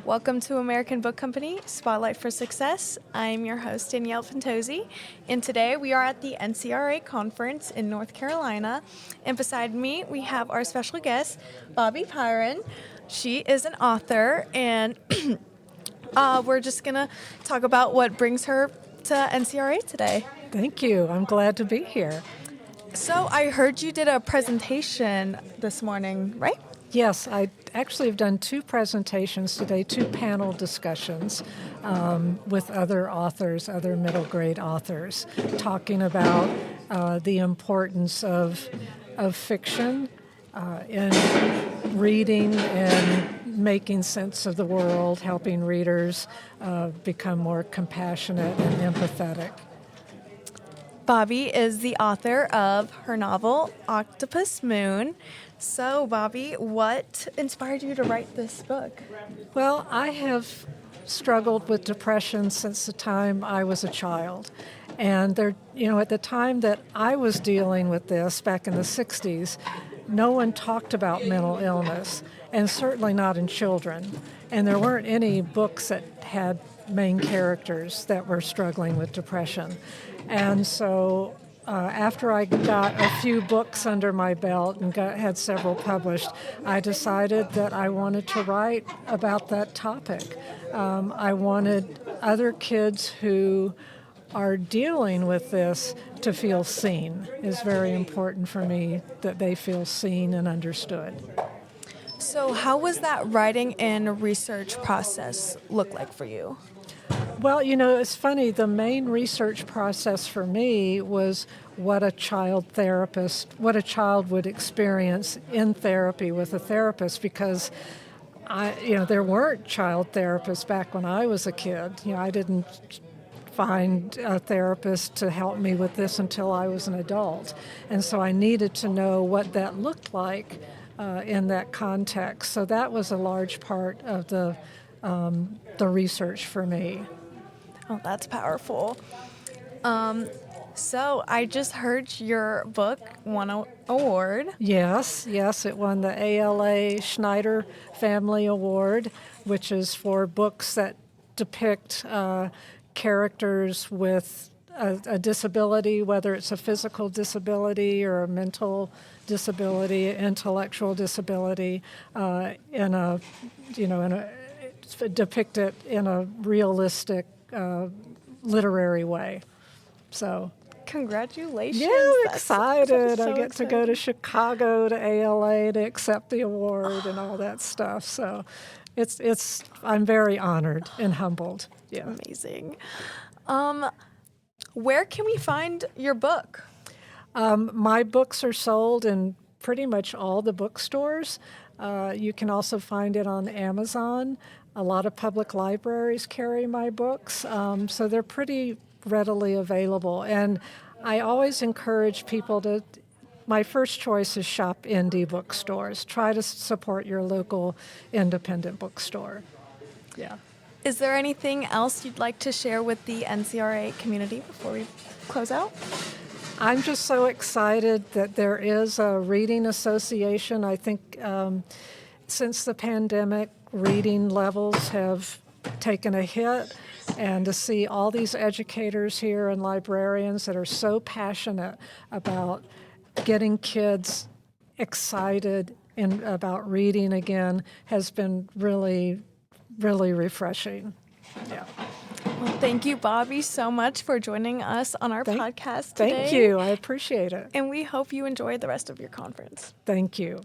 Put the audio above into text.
Welcome to American Book Company, Spotlight for Success. I'm your host, Danielle Fantozzi, and today we are at the NCRA conference in North Carolina, and beside me we have our special guest, Bobbie Pyron. She is an author, and we're just going to talk about what brings her to NCRA today. Thank you. I'm glad to be here. So I heard you did a presentation this morning, right? Yes, I actually have done two presentations today, two panel discussions with other authors, other middle grade authors, talking about the importance of fiction in reading and making sense of the world, helping readers become more compassionate and empathetic. Bobbie is the author of her novel, Octopus Moon. So, Bobbie, what inspired you to write this book? Well, I have struggled with depression since the time I was a child. And at the time that I was dealing with this back in the 60s, no one talked about mental illness, and certainly not in children. And there weren't any books that had main characters that were struggling with depression. And so after I got a few books under my belt and had several published, I decided that I wanted to write about that topic. I wanted other kids who are dealing with this to feel seen. It's very important for me that they feel seen and understood. So how was that writing and research process look like for you? Well, it's funny. The main research process for me was what a child would experience in therapy with a therapist, because there weren't child therapists back when I was a kid. I didn't find a therapist to help me with this until I was an adult. And so I needed to know what that looked like in that context. So that was a large part of the research for me. Oh, that's powerful. So I just heard your book won an award. Yes, it won the ALA Schneider Family Award, which is for books that depict characters with a disability, whether it's a physical disability or a mental disability, intellectual disability, depict it in a realistic literary way. So, congratulations! Yeah, I'm excited. So I get exciting. to go to Chicago to ALA to accept the award and all that stuff. So, I'm very honored and humbled. Yeah, amazing. Where can we find your book? My books are sold in pretty much all the bookstores. You can also find it on Amazon. A lot of public libraries carry my books, so they're pretty readily available. And I always encourage people my first choice is shop indie bookstores. Try to support your local independent bookstore. Yeah. Is there anything else you'd like to share with the NCRA community before we close out? I'm just so excited that there is a reading association. I think since the pandemic, reading levels have taken a hit, and to see all these educators here and librarians that are so passionate about getting kids excited about reading again has been really, really refreshing. Yeah. Well, thank you, Bobbie, so much for joining us on our podcast today. Thank you. I appreciate it. And we hope you enjoy the rest of your conference. Thank you.